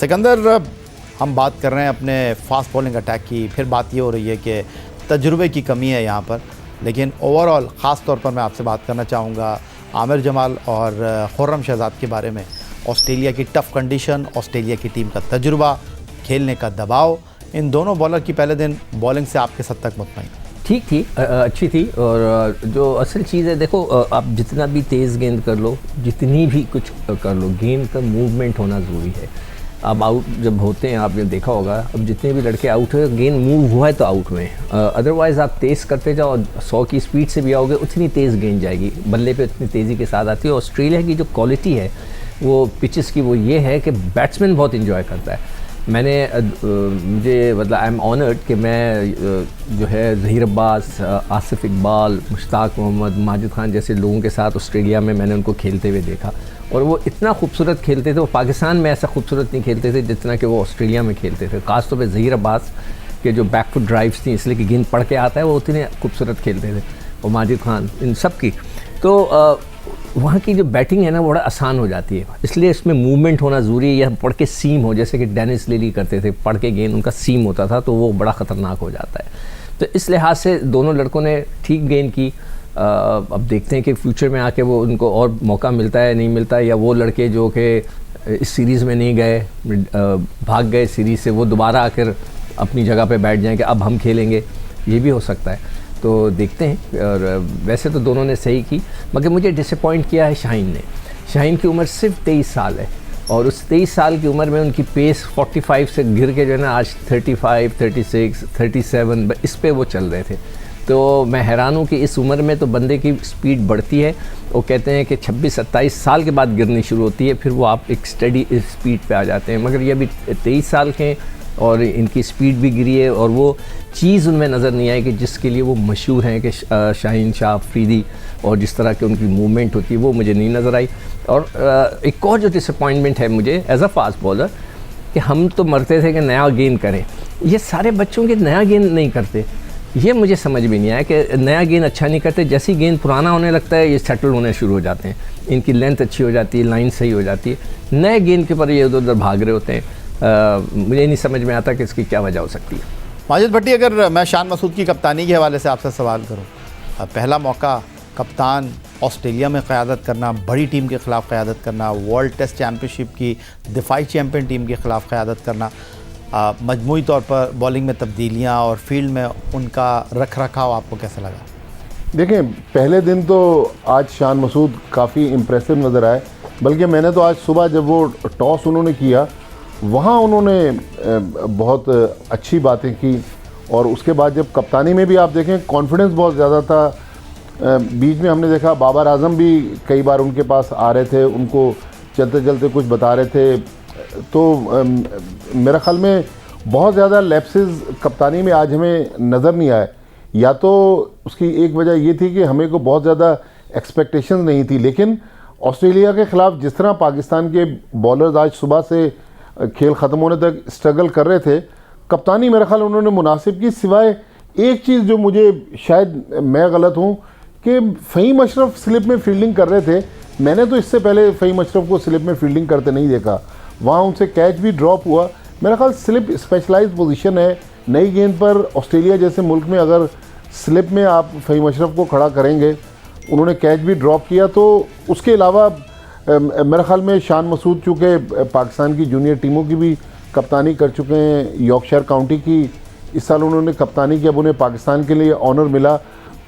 सिकंदर, हम बात कर रहे हैं अपने फास्ट बॉलिंग अटैक की। फिर बात ये हो रही है कि तजुर्बे की कमी है यहाँ पर, लेकिन ओवरऑल ख़ास तौर पर मैं आपसे बात करना चाहूँगा आमिर जमाल और खुर्रम शहजाद के बारे में। ऑस्ट्रेलिया की टफ़ कंडीशन, ऑस्ट्रेलिया की टीम का तजुर्बा, खेलने का दबाव, इन दोनों बॉलर की पहले दिन बॉलिंग से आप किस हद तक मुतमईन? ठीक थी, अच्छी थी। और जो असल चीज़ है, देखो, आप जितना भी तेज़ गेंद कर लो, जितनी भी कुछ कर लो, गेंद का मूवमेंट होना ज़रूरी है। अब आउट जब होते हैं, आपने देखा होगा, अब जितने भी लड़के आउट हुए, गेंद मूव हुआ है तो आउट हुए। अदरवाइज़ आप तेज़ करते जाओ, 100 की स्पीड से भी आओगे, उतनी तेज़ गेंद जाएगी, बल्ले पे उतनी तेज़ी के साथ आती है। ऑस्ट्रेलिया की जो क्वालिटी है वो पिचेस की, वो ये है कि बैट्समैन बहुत इन्जॉय करता है। मुझे मतलब आई एम ऑनर्ड कि मैं जो है ज़हीर अब्बास, आसिफ इकबाल, मुश्ताक मोहम्मद, माजिद खान जैसे लोगों के साथ ऑस्ट्रेलिया में मैंने उनको खेलते हुए देखा, और वो इतना खूबसूरत खेलते थे। वो पाकिस्तान में ऐसा खूबसूरत नहीं खेलते थे जितना कि वो ऑस्ट्रेलिया में खेलते थे। ख़ासतौर पर ज़हीर अब्बास के जो बैक फुट ड्राइव्स थी, इसलिए कि गेंद पढ़ के आता है, वो उतने खूबसूरत खेलते थे। और माजिद खान, इन सब की तो वहाँ की जो बैटिंग है ना, वो बड़ा आसान हो जाती है। इसलिए इसमें मूवमेंट होना ज़रूरी है, या पढ़ के सीम हो, जैसे कि डेनिस लिली करते थे, पढ़ के गेंद उनका सीम होता था, तो वो बड़ा ख़तरनाक हो जाता है। तो इस लिहाज से दोनों लड़कों ने ठीक गेंद की। अब देखते हैं कि फ्यूचर में आके वो उनको और मौका मिलता है नहीं मिलता है, या वो लड़के जो कि इस सीरीज़ में नहीं गए, भाग गए सीरीज़ से, वो दोबारा आकर अपनी जगह पे बैठ जाएं कि अब हम खेलेंगे, ये भी हो सकता है। तो देखते हैं। और वैसे तो दोनों ने सही की, मगर मुझे डिसअपॉइंट किया है शाहीन ने। शाहीन की उम्र सिर्फ 23 साल है, और उस 23 साल की उम्र में उनकी पेस 45 से गिर के जो है ना, आज 35, 36, 37 इस पे वो चल रहे थे। तो मैं हैरान हूँ कि इस उम्र में तो बंदे की स्पीड बढ़ती है। वो कहते हैं कि 26-27 साल के बाद गिरनी शुरू होती है, फिर वो आप एक स्टडी स्पीड पे आ जाते हैं। मगर ये अभी 23 साल के हैं और इनकी स्पीड भी गिरी है, और वो चीज़ उनमें नज़र नहीं आई कि जिसके लिए वो मशहूर हैं, कि शाहीन शाह अफरीदी, और जिस तरह की उनकी मूवमेंट होती है वो मुझे नहीं नज़र आई। और एक और जो डिसअपॉइंटमेंट है मुझे एज अ फास्ट बॉलर, कि हम तो मरते थे कि नया गेंद करें, ये सारे बच्चों के नया गेंद नहीं करते। ये मुझे समझ में नहीं आया कि नया गेंद अच्छा नहीं करते। जैसी गेंद पुराना होने लगता है, ये सेटल होने शुरू हो जाते हैं, इनकी लेंथ अच्छी हो जाती है, लाइन सही हो जाती है, नए गेंद के ऊपर ये उधर उधर भाग रहे होते हैं। मुझे नहीं समझ में आता कि इसकी क्या वजह हो सकती है। माजिद भट्टी, अगर मैं शान मसूद की कप्तानी के हवाले से आपसे सवाल करूं, पहला मौका कप्तान ऑस्ट्रेलिया में क़यादत करना, बड़ी टीम के ख़िलाफ़ क़यादत करना, वर्ल्ड टेस्ट चैम्पियनशिप की दिफाई चैम्पियन टीम के ख़िलाफ़ क़यादत करना, मजमूई तौर पर बॉलिंग में तब्दीलियाँ और फील्ड में उनका रख रखाव आपको कैसा लगा? देखें, पहले दिन तो आज शान मसूद काफ़ी इम्प्रेसिव नज़र आए। बल्कि मैंने तो आज सुबह जब वो टॉस उन्होंने किया, वहाँ उन्होंने बहुत अच्छी बातें की, और उसके बाद जब कप्तानी में भी आप देखें कॉन्फिडेंस बहुत ज़्यादा था। बीच में हमने देखा बाबर आजम भी कई बार उनके पास आ रहे थे, उनको चलते चलते कुछ बता रहे थे। तो मेरा ख्याल में बहुत ज़्यादा लैप्सेस कप्तानी में आज हमें नज़र नहीं आए। या तो उसकी एक वजह ये थी कि हमें को बहुत ज़्यादा एक्सपेक्टेशंस नहीं थी, लेकिन ऑस्ट्रेलिया के ख़िलाफ़ जिस तरह पाकिस्तान के बॉलर्स आज सुबह से खेल ख़त्म होने तक स्ट्रगल कर रहे थे, कप्तानी मेरा ख्याल उन्होंने मुनासिब की। सिवाय एक चीज़ जो मुझे, शायद मैं गलत हूँ, कि फ़हीम अशरफ स्लिप में फील्डिंग कर रहे थे। मैंने तो इससे पहले फ़हीम अशरफ को स्लिप में फील्डिंग करते नहीं देखा। वहाँ उनसे कैच भी ड्रॉप हुआ। मेरा ख्याल स्लिप स्पेशलाइज्ड पोजीशन है। नई गेंद पर ऑस्ट्रेलिया जैसे मुल्क में अगर स्लिप में आप फ़हीम अशरफ को खड़ा करेंगे, उन्होंने कैच भी ड्रॉप किया। तो उसके अलावा मेरे ख्याल में शान मसूद चूँकि पाकिस्तान की जूनियर टीमों की भी कप्तानी कर चुके हैं, यॉर्कशायर काउंटी की इस साल उन्होंने कप्तानी की, अब उन्हें पाकिस्तान के लिए ऑनर मिला।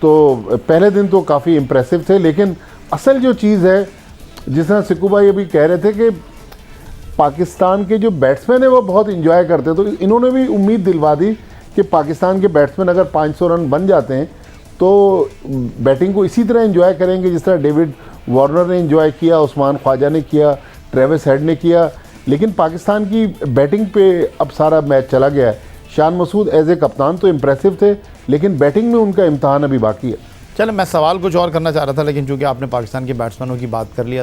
तो पहले दिन तो काफ़ी इम्प्रेसिव थे, लेकिन असल जो चीज़ है, जिस तरह सिक्कू भाई अभी कह रहे थे कि पाकिस्तान के जो बैट्समैन हैं वो बहुत इंजॉय करते हैं, तो इन्होंने भी उम्मीद दिलवा दी कि पाकिस्तान के बैट्समैन अगर 500 रन बन जाते हैं तो बैटिंग को इसी तरह इंजॉय करेंगे जिस तरह डेविड वार्नर ने इंजॉय किया, उस्मान ख्वाजा ने किया, ट्रेविस हेड ने किया। लेकिन पाकिस्तान की बैटिंग पे अब सारा मैच चला गया है। शान मसूद एज ए कप्तान तो इम्प्रेसिव थे, लेकिन बैटिंग में उनका इम्तहान अभी बाकी है। चलो, मैं सवाल कुछ और करना चाह रहा था, लेकिन चूँकि आपने पाकिस्तान के बैट्समैनों की बात कर लिया तो